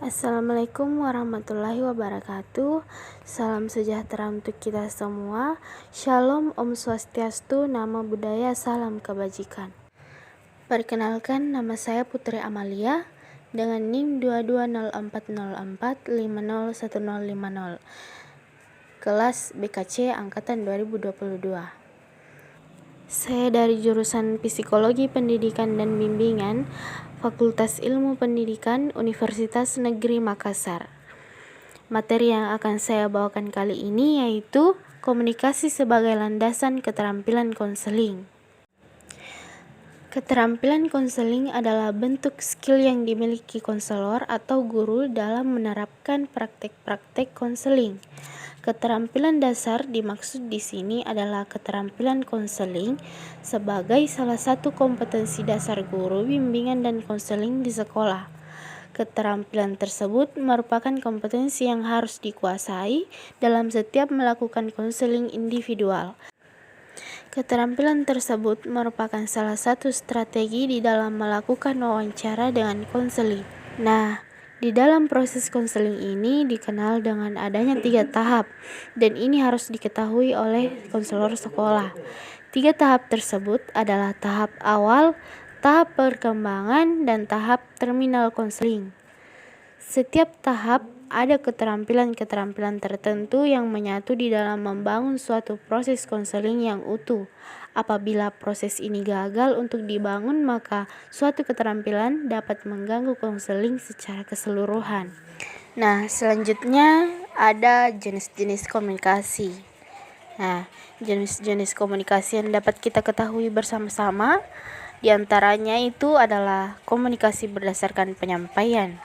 Assalamualaikum warahmatullahi wabarakatuh. Salam sejahtera untuk kita semua. Shalom, Om Swastiastu, Namo Buddhaya, salam kebajikan. Perkenalkan, nama saya Putri Amalia dengan NIM 220404501050. Kelas BKC angkatan 2022. Saya dari jurusan Psikologi Pendidikan dan Bimbingan, Fakultas Ilmu Pendidikan, Universitas Negeri Makassar. Materi yang akan saya bawakan kali ini yaitu komunikasi sebagai landasan keterampilan konseling. Keterampilan konseling adalah bentuk skill yang dimiliki konselor atau guru dalam menerapkan praktek-praktek konseling. Keterampilan dasar dimaksud di sini adalah keterampilan konseling sebagai salah satu kompetensi dasar guru bimbingan dan konseling di sekolah. Keterampilan tersebut merupakan kompetensi yang harus dikuasai dalam setiap melakukan konseling individual. Keterampilan tersebut merupakan salah satu strategi di dalam melakukan wawancara dengan konseling. Di dalam proses konseling ini dikenal dengan adanya 3 tahap, dan ini harus diketahui oleh konselor sekolah. 3 tahap tersebut adalah tahap awal, tahap perkembangan, dan tahap terminal konseling. Setiap tahap ada keterampilan-keterampilan tertentu yang menyatu di dalam membangun suatu proses konseling yang utuh. Apabila proses ini gagal untuk dibangun, maka suatu keterampilan dapat mengganggu konseling secara keseluruhan. Selanjutnya ada jenis-jenis komunikasi. Jenis-jenis komunikasi yang dapat kita ketahui bersama-sama, di antaranya itu adalah komunikasi berdasarkan penyampaian.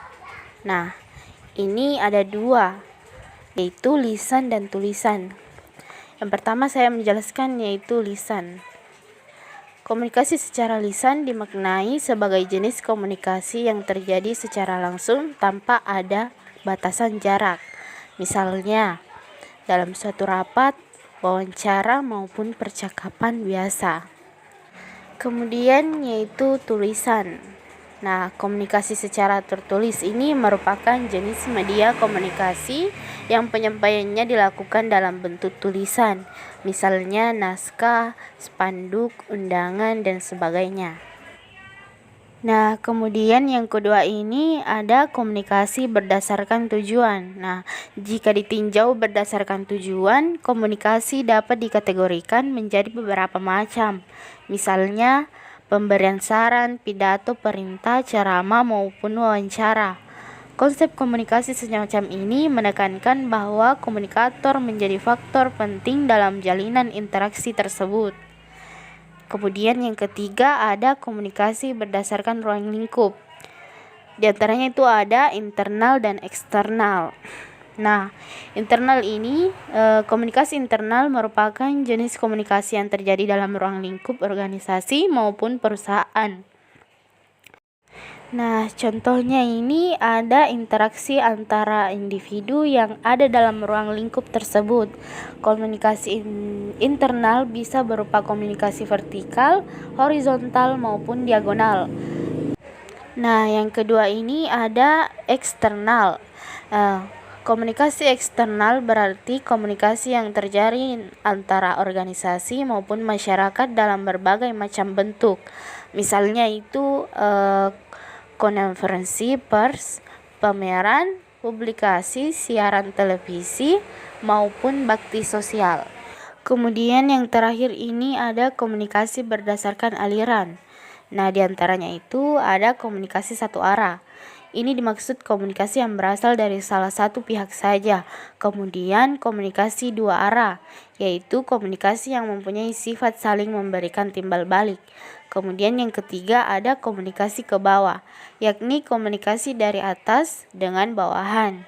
Ini ada 2, yaitu lisan dan tulisan. Yang pertama saya menjelaskan yaitu lisan. Komunikasi secara lisan dimaknai sebagai jenis komunikasi yang terjadi secara langsung tanpa ada batasan jarak. Misalnya, dalam suatu rapat, wawancara maupun percakapan biasa. Kemudian yaitu tulisan. Komunikasi secara tertulis ini merupakan jenis media komunikasi yang penyampaiannya dilakukan dalam bentuk tulisan, misalnya naskah, spanduk, undangan, dan sebagainya. Kemudian yang kedua ini ada komunikasi berdasarkan tujuan. Jika ditinjau berdasarkan tujuan, komunikasi dapat dikategorikan menjadi beberapa macam. Misalnya, pemberian saran, pidato, perintah, ceramah, maupun wawancara. Konsep komunikasi semacam ini menekankan bahwa komunikator menjadi faktor penting dalam jalinan interaksi tersebut. Kemudian yang ketiga ada komunikasi berdasarkan ruang lingkup. Di antaranya itu ada internal dan eksternal. Internal ini, komunikasi internal merupakan jenis komunikasi yang terjadi dalam ruang lingkup organisasi maupun perusahaan. Contohnya ini ada interaksi antara individu yang ada dalam ruang lingkup tersebut. Komunikasi internal bisa berupa komunikasi vertikal, horizontal, maupun diagonal. Yang kedua ini ada eksternal. Komunikasi eksternal berarti komunikasi yang terjadi antara organisasi maupun masyarakat dalam berbagai macam bentuk. Misalnya itu konferensi pers, pameran, publikasi, siaran televisi, maupun bakti sosial. Kemudian yang terakhir ini ada komunikasi berdasarkan aliran. Di antaranya itu ada komunikasi satu arah. Ini dimaksud komunikasi yang berasal dari salah satu pihak saja. Kemudian komunikasi 2 arah, yaitu komunikasi yang mempunyai sifat saling memberikan timbal balik. Kemudian yang ketiga ada komunikasi ke bawah, yakni komunikasi dari atas dengan bawahan.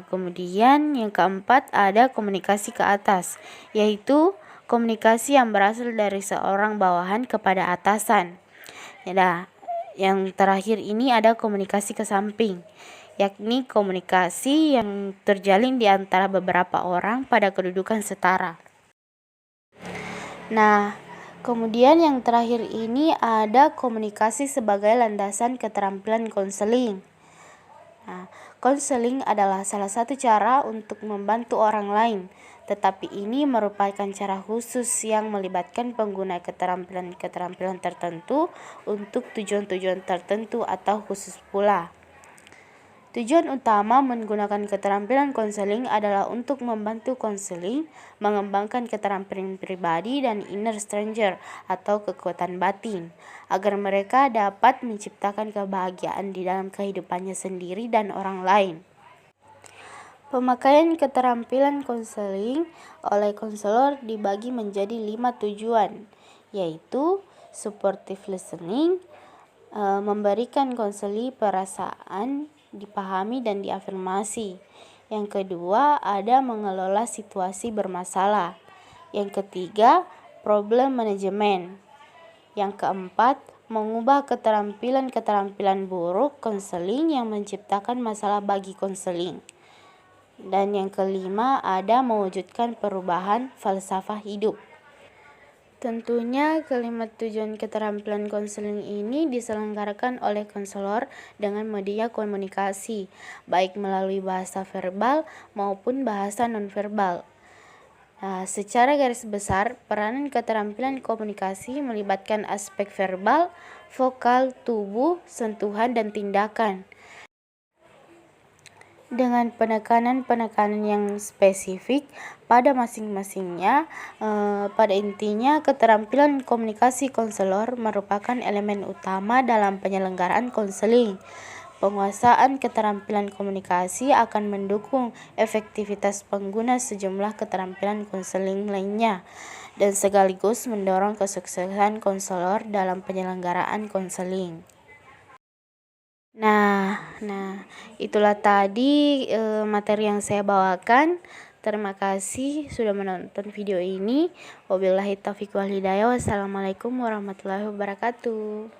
Kemudian yang keempat ada komunikasi ke atas, yaitu komunikasi yang berasal dari seorang bawahan kepada atasan. Yang terakhir ini ada komunikasi ke samping, yakni komunikasi yang terjalin di antara beberapa orang pada kedudukan setara. Kemudian yang terakhir ini ada komunikasi sebagai landasan keterampilan konseling. Nah, konseling adalah salah satu cara untuk membantu orang lain, tetapi ini merupakan cara khusus yang melibatkan pengguna keterampilan-keterampilan tertentu untuk tujuan-tujuan tertentu atau khusus pula. Tujuan utama menggunakan keterampilan konseling adalah untuk membantu konseling mengembangkan keterampilan pribadi dan inner stranger atau kekuatan batin, agar mereka dapat menciptakan kebahagiaan di dalam kehidupannya sendiri dan orang lain. Pemakaian keterampilan konseling oleh konselor dibagi menjadi 5 tujuan, yaitu supportive listening, memberikan konseling perasaan dipahami dan diafirmasi. Yang kedua, ada mengelola situasi bermasalah. Yang ketiga, problem management. Yang keempat, mengubah keterampilan-keterampilan buruk konseling yang menciptakan masalah bagi konseling. Dan yang kelima, ada mewujudkan perubahan falsafah hidup. Tentunya kelima tujuan keterampilan konseling ini diselenggarakan oleh konselor dengan media komunikasi, baik melalui bahasa verbal maupun bahasa nonverbal. Nah, secara garis besar, peranan keterampilan komunikasi melibatkan aspek verbal, vokal, tubuh, sentuhan, dan tindakan. Dengan penekanan-penekanan yang spesifik pada masing-masingnya. Pada intinya, keterampilan komunikasi konselor merupakan elemen utama dalam penyelenggaraan konseling. Penguasaan keterampilan komunikasi akan mendukung efektivitas pengguna sejumlah keterampilan konseling lainnya, dan sekaligus mendorong kesuksesan konselor dalam penyelenggaraan konseling. Nah, itulah tadi materi yang saya bawakan. Terima kasih sudah menonton video ini. Wabillahi taufiq wal hidayah. Wassalamualaikum warahmatullahi wabarakatuh.